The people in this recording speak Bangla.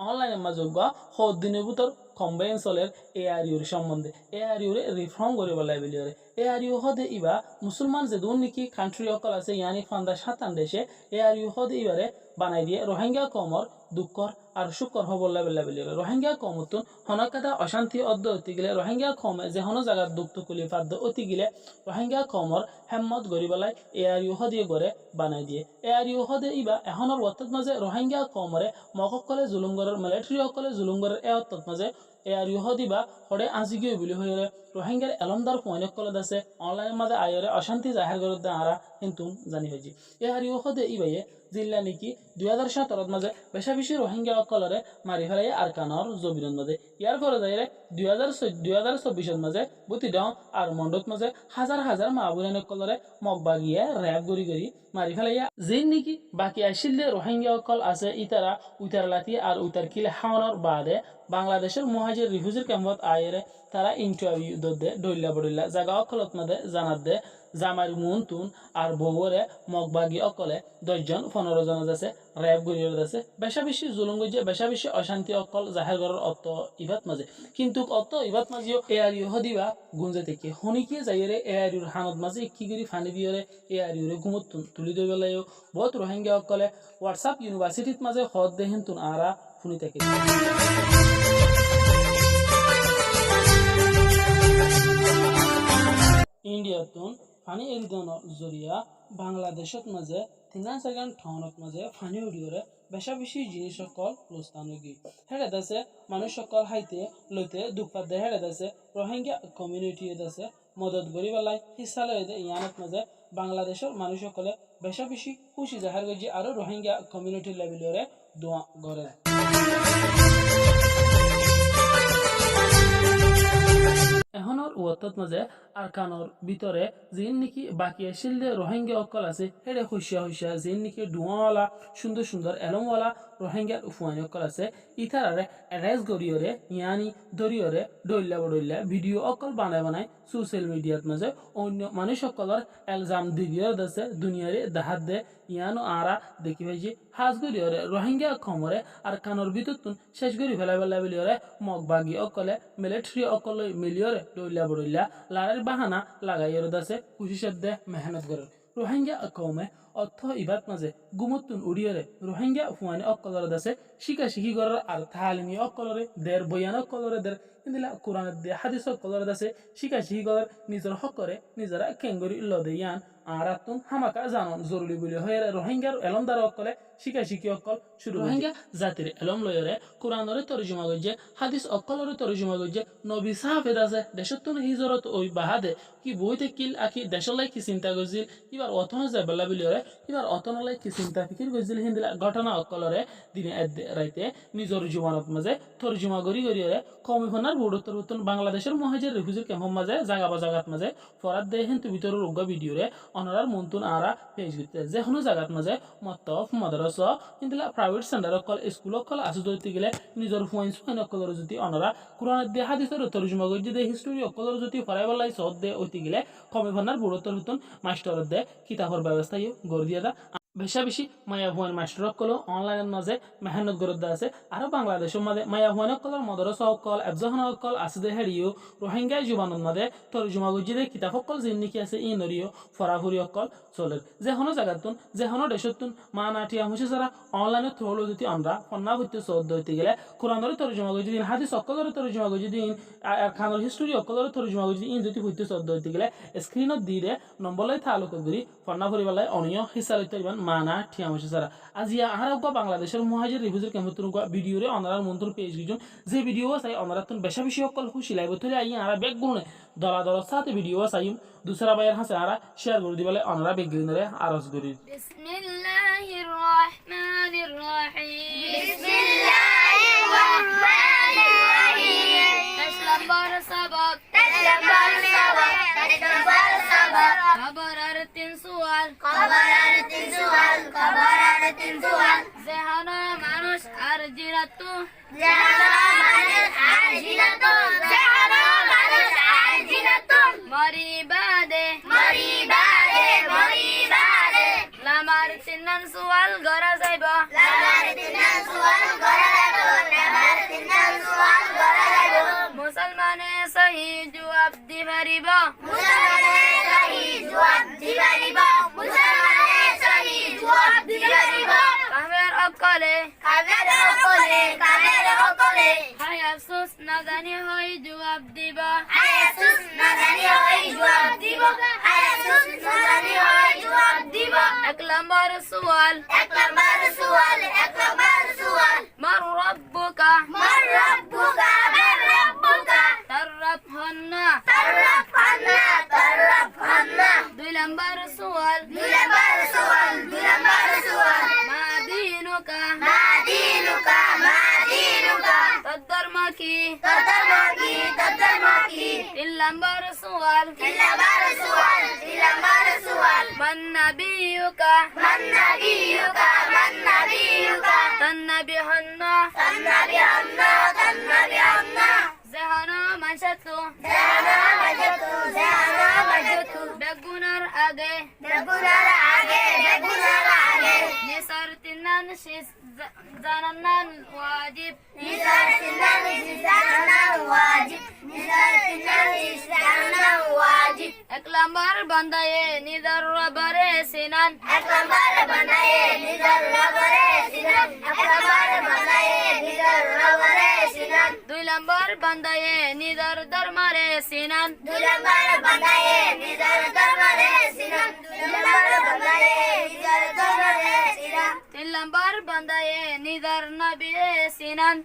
অনলাইনের মাঝে গা হদ দিনের ভিতর কম্বাইন্সলের এআরইউর সম্বন্ধে এআরইউরে রিফর্ম করে বলা বিলিয়রে এআরইউ হদে ইবা মুসলমান যে দুন নিকি কান্ট্রি অকল আছে ইয়ানি ফান্দা সাতান দেশে এআরইউ হদে ইবারে বানাই দিয়ে রোহিঙ্গা কমর দুঃখর আর শুকর হবল্লা বেল্লা বিলিয়রে রোহিঙ্গা কমতুন হনকাদা অশান্তি অদ্দ অতি গেলে রোহিঙ্গা কমে যে হন জায়গার দুঃখ কুলি ফাদ্দ অতি গেলে রোহিঙ্গা কমর হেম্মত গরিবালাই এআরইউ হদিয়ে গড়ে বানাই দিয়ে এআরইউ হদে ইবা এখনের অর্থাৎ মাঝে রোহিঙ্গা কমরে মককলে জুলুমগরের মিলিটারি অকলে জুলুমগরের এ অর্থাৎ মাঝে এআরইউ হদিবা হরে আজিগিয়ে বুলি হয়ে রোহিঙ্গার এলমদার পয়েন্ট কলদ আছে অনলাইনের মাঝে আয়রে অশান্তি জাহের করতে আরা কিন্তু জানি হয়েছি এআরইউ হদে ইবাইয়ে জিল্লা নিকি 2017 মাঝে বেশা বেশি রোহিঙ্গা অকলরে মারি ফেলাই আর কানর জবিরন মাঝে ইয়ার পরে যাইরে 2024 মাঝে বুতিডং আর মন্ডত মাঝে হাজার হাজার মাহবুরান অকলরে মগবাগিয়ে র্যাব গড়ি গড়ি মারি ফেলাইয়া যে নিকি বাকি আসিলে রোহিঙ্গা অকল আছে ইতারা উইতার লাতি আর উইতার কিলে হাওয়ানোর বাদে বাংলাদেশের মহাজির রিফিউজির ক্যাম্পত আয়েরে তারা ইন্টারভিউ দে ডইলা বড়িলা জায়গা অকলত মাঝে জানাত দে জামার মুন্তুন আর বউরে মগবাগি অকলে 10 জন 15 জন আছে র্যাব গড়িয়ে আছে বেশা বেশি জুলুম গজে বেশা বেশি অশান্তি অকল জাহের গড়ের অত ইবাত মাঝে কিন্তু অত ইবাত মাঝেও এআরইউ হদিবা গুঞ্জে থেকে হনিকে যাইরে এআরইউর হানত মাঝে কি করি ফানি দিয়রে এআরইউরে ঘুমত তুলি দই বেলায়ও বহুত রোহিঙ্গা অকলে হোয়াটসঅ্যাপ ইউনিভার্সিটিত মাঝে হদ দেহিন তুন আরা শুনি থাকে ইন্ডিয়াতুন ফানি এরিদনৰ জরিয়া বাংলাদেশত মাঝে 3 সেকেন্ড ঠনত মাঝে ফানি উড়িয়রে বেশা বেশি জিনিস সকল প্রস্তানগি হেডে দাসে মানুষ সকল হাইতে লইতে দুপাত দে হেডে দাসে রোহিঙ্গা কমিউনিটি দাসে মদত গরিবালাই হিসালে দে ইয়ানত মাঝে বাংলাদেশের মানুষ সকলে বেশা বেশি খুশি জাহার গজি আর রোহিঙ্গা কমিউনিটি লেভেলরে দোয়া করে এখনৰ ওয়াতত মাঝে আর কানর ভিতরে যেন নাকি বাকি আসিল রোহিঙ্গা অকল আছে হেডে হইসা যেন নাকি ডুয়াওয়ালা সুন্দর সুন্দর এলমওয়ালা রোহিঙ্গার উফুয়ানি অকল আছে ইতারারে অ্যাড্রেস গড়িয়রে ইয়ানি দরিয়রে ডইলা বড়ইলা ভিডিও অকল বানাই সোশ্যাল মিডিয়াত মাঝে অন্য মানুষ সকলের এলজাম দিগিয়র দাসে দুনিয়ারে দাহাত দে ইয়ানো আরা দেখি ভাই যে হাজ গড়িয়রে রোহিঙ্গা খমরে আর কানর ভিতরতুন শেষ গড়ি ফেলা বলিয়রে মগবাগি অকলে মিলিটারি অকলে মিলিয়রে ডইলা বড়ইলা লারের বাহানা লাগাইয়র দাসে কুশিসের দে মেহনত করে রোহিঙ্গা কমে অর্থ ইবাদ মাঝে গুমতুন উড়িয়রে রোহিঙ্গা ফুয়ানি অকলরে দাসে শিখি করার আর তালিমি অকলরে দের বয়ান অকলরে দের ইন্দিলা কোরআনের দে হাদিস অকলরে দাসে শিখি করার নিজের হকরে নিজেরা কেঙ্গরি লদে ইয়ান আরাতুন হামাকা জানন জরুরি বলে হয়ে রোহিঙ্গার এলমদার অকলে শিখি অকল শুরু রোহিঙ্গা জাতির এলম লয়রে কোরআনরে তরজমা গজে হাদিস অকলরে তরজমা গজে নবী সাহাবেদ আছে দেশতুন হিজরত ওই বাহাদে কি বইতে কিল আকি দেশলাই কি চিন্তা গজিল এবার অথন যায় বেলা বিলিয়রে এবার অতনলাই কি চিন্তা ফিকির গজিল হিন্দিলা ঘটনা অকলরে দিনে রাইতে নিজের জীবনত মাঝে তরজমা গড়িয়রে কমি ফোনার বুড়োত্তর উত্তন বাংলাদেশের মহাজির রিফিউজির ক্যাম্প মাঝে জাগাত মাঝে ফরাত দে হিন্তু ভিতর রোগ ভিডিওরে অনারার মন্তুন আরা পেজ দিতে যে কোনো জায়গাত মাঝে মতফ মাদ্রাস ইন্দিলা প্রাইভেট সেন্টার অকল স্কুল অকল আসু ধরতে গেলে নিজের ফুয়াইন অকলর যদি অনারা কোরআনের দে হাদিসের তরজমা গজি দে হিস্টোরি অকলর যদি ফরাই বেলাই সদ দে ওইতে গেলে কমি ফোনার বুড়োত্তর উত্তন মাস্টারের দে কিতাবর ব্যবস্থা গড় দিয়ে দা বেশা বেশি মায়া হুয়ান মাস্টার অকল অনলাইনের মাঝে মেহনত গরদ্দা আছে আর বাংলাদেশের মাঝে মায়া হুয়ান অকলর মদরসা অকল এবজাহান অকল আসদে হেরিও রোহিঙ্গা জীবনের মাঝে তরজমা গজিদে কিতাব অকল যে নিকি আছে ই নরিও ফরাফুরি অকল চলে যে কোনো জায়গাতুন যে কোনো দেশতুন মা নাটিয়া মুছে যারা অনলাইনে থ্রোলো যদি আমরা ফন্না হইতে সদ্য হইতে গেলে কোরআনের তরজমা গজিদিন হাদিস অকলর তরজমা গজিদিন খানোর হিস্টোরি অকলর তরজমা গজিদিন ইন যদি হইতে সদ্য হইতে গেলে স্ক্রিনত দিয়ে নম্বরলাই তালুক করি ফন্না পরিবালাই অনিয় হিসালিত মানা ঠিয়া মুছে যারা আজিয়া আহারা বাংলাদেশের মহাজির রিফিউজির ক্যাম্পতুন ভিডিওরে অনারার মন্ত্র পেজ গিজন যে ভিডিও চাই অনারাতুন বেশা বেশি অকল খুশি লাগবে তাহলে আই আরা ব্যাগ গুণে দলা সাথে ভিডিও চাইম দুসরা বাইয়ের হাসে আরা শেয়ার করে দিবালে অনারা ব্যাগ গিরিনরে আরজ করি বিসমিল্লাহির রহমানির রহিম বিসমিল্লাহির রহমানির রহিম তাসলাম্বার সাবাক খবর আর তিন সুয়াল যেহানো মানুষ আর জিরাতু মরিবাদে লামার তিন সুয়াল গড়া যাইব দিবারিব মুসলমানে সহি জবাব দিবারিব মুসলমানে সহি জবাব দিবারিব কামের অকলে হায় আফসোস না জানি হই জবাব দিব হায় আফসোস না জানি হই জবাব দিব হায় আফসোস না জানি হই জবাব দিব এক নম্বর সওয়াল মার রব্বুকা তার রব হন্না দুই নম্বর সওয়াল মা দিনুকা তোর ধর্ম কি তিন নম্বর সওয়াল মান নবিয়ুকা তার নবী হন্না জাহানা মাশাতু বেগুনার আগে নিসার তিনান শিস জানানান ওয়াজিব এক নম্বর বান্দায়ে নিদার রবরে সিনান দুই নম্বর বান্দায়ে নিদার দরমারে সিনান তিন নম্বর বান্দায়ে নিদার নবীরে সিনান